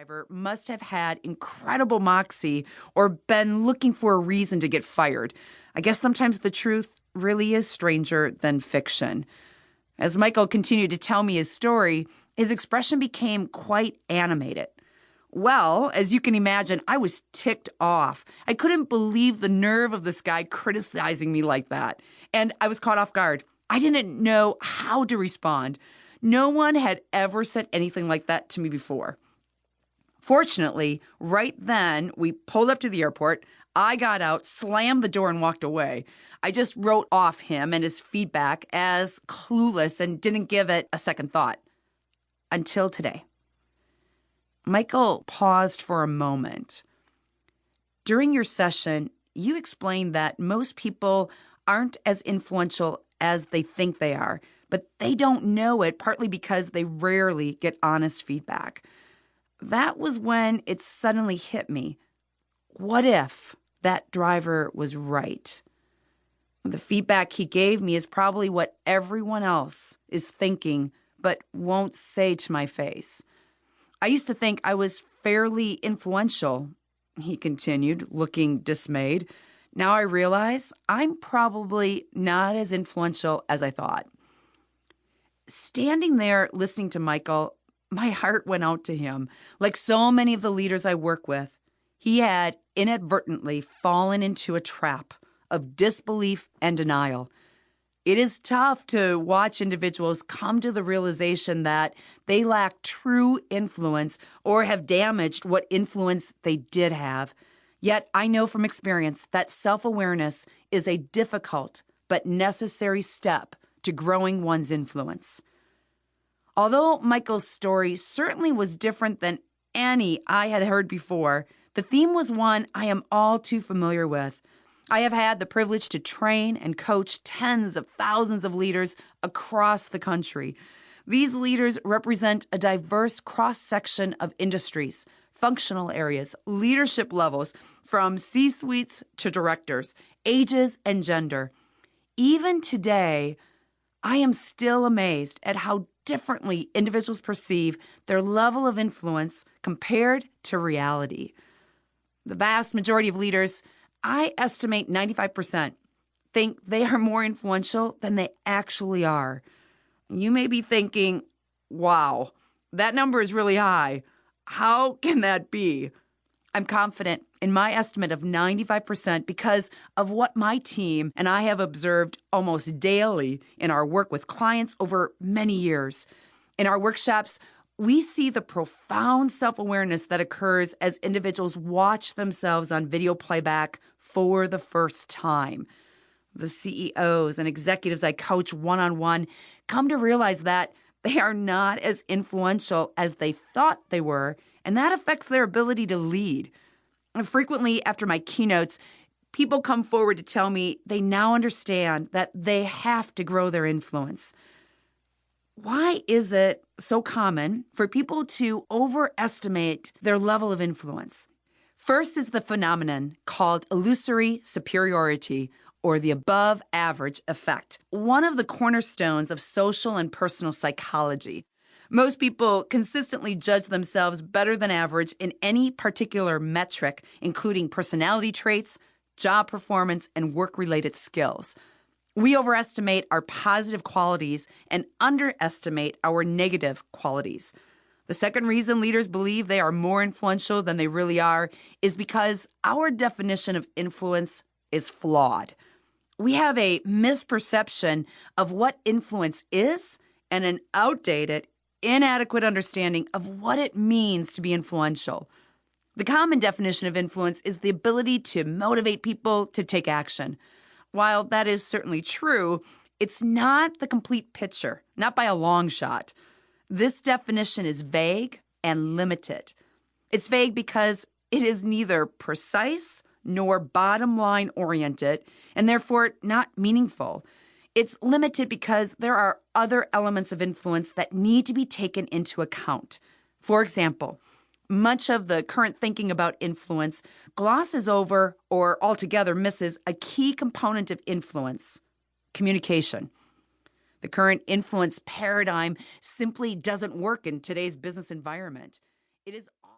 driver must have had incredible moxie or been looking for a reason to get fired. I guess sometimes the truth really is stranger than fiction. As Michael continued to tell me his story, his expression became quite animated. Well, as you can imagine, I was ticked off. I couldn't believe the nerve of this guy criticizing me like that. And I was caught off guard. I didn't know how to respond. No one had ever said anything like that to me before. Fortunately, right then, we pulled up to the airport. I got out, slammed the door, and walked away. I just wrote off him and his feedback as clueless and didn't give it a second thought. Until today. Michael paused for a moment. During your session, you explained that most people aren't as influential as they think they are, but they don't know it, partly because they rarely get honest feedback. That was when it suddenly hit me. What if that driver was right? The feedback he gave me is probably what everyone else is thinking, but won't say to my face. I used to think I was fairly influential, he continued, looking dismayed. Now I realize I'm probably not as influential as I thought. Standing there listening to Michael, my heart went out to him. Like so many of the leaders I work with, he had inadvertently fallen into a trap of disbelief and denial. It is tough to watch individuals come to the realization that they lack true influence or have damaged what influence they did have. Yet I know from experience that self-awareness is a difficult but necessary step to growing one's influence. Although Michael's story certainly was different than any I had heard before, the theme was one I am all too familiar with. I have had the privilege to train and coach tens of thousands of leaders across the country. These leaders represent a diverse cross-section of industries, functional areas, leadership levels, from C-suites to directors, ages and gender. Even today, I am still amazed at how differently individuals perceive their level of influence compared to reality. The vast majority of leaders, I estimate 95%, think they are more influential than they actually are. You may be thinking, wow, that number is really high. How can that be? I'm confident in my estimate of 95% because of what my team and I have observed almost daily in our work with clients over many years. In our workshops, we see the profound self-awareness that occurs as individuals watch themselves on video playback for the first time. The CEOs and executives I coach one-on-one come to realize that they are not as influential as they thought they were, and that affects their ability to lead. And frequently, after my keynotes, people come forward to tell me they now understand that they have to grow their influence. Why is it so common for people to overestimate their level of influence? First is the phenomenon called illusory superiority, or the above-average effect, one of the cornerstones of social and personal psychology. Most people consistently judge themselves better than average in any particular metric, including personality traits, job performance, and work-related skills. We overestimate our positive qualities and underestimate our negative qualities. The second reason leaders believe they are more influential than they really are is because our definition of influence is flawed. We have a misperception of what influence is and an outdated, inadequate understanding of what it means to be influential. The common definition of influence is the ability to motivate people to take action. While that is certainly true, it's not the complete picture, not by a long shot. This definition is vague and limited. It's vague because it is neither precise nor bottom line oriented, and therefore not meaningful. It's limited because there are other elements of influence that need to be taken into account. For example, much of the current thinking about influence glosses over or altogether misses a key component of influence: communication. The current influence paradigm simply doesn't work in today's business environment. It is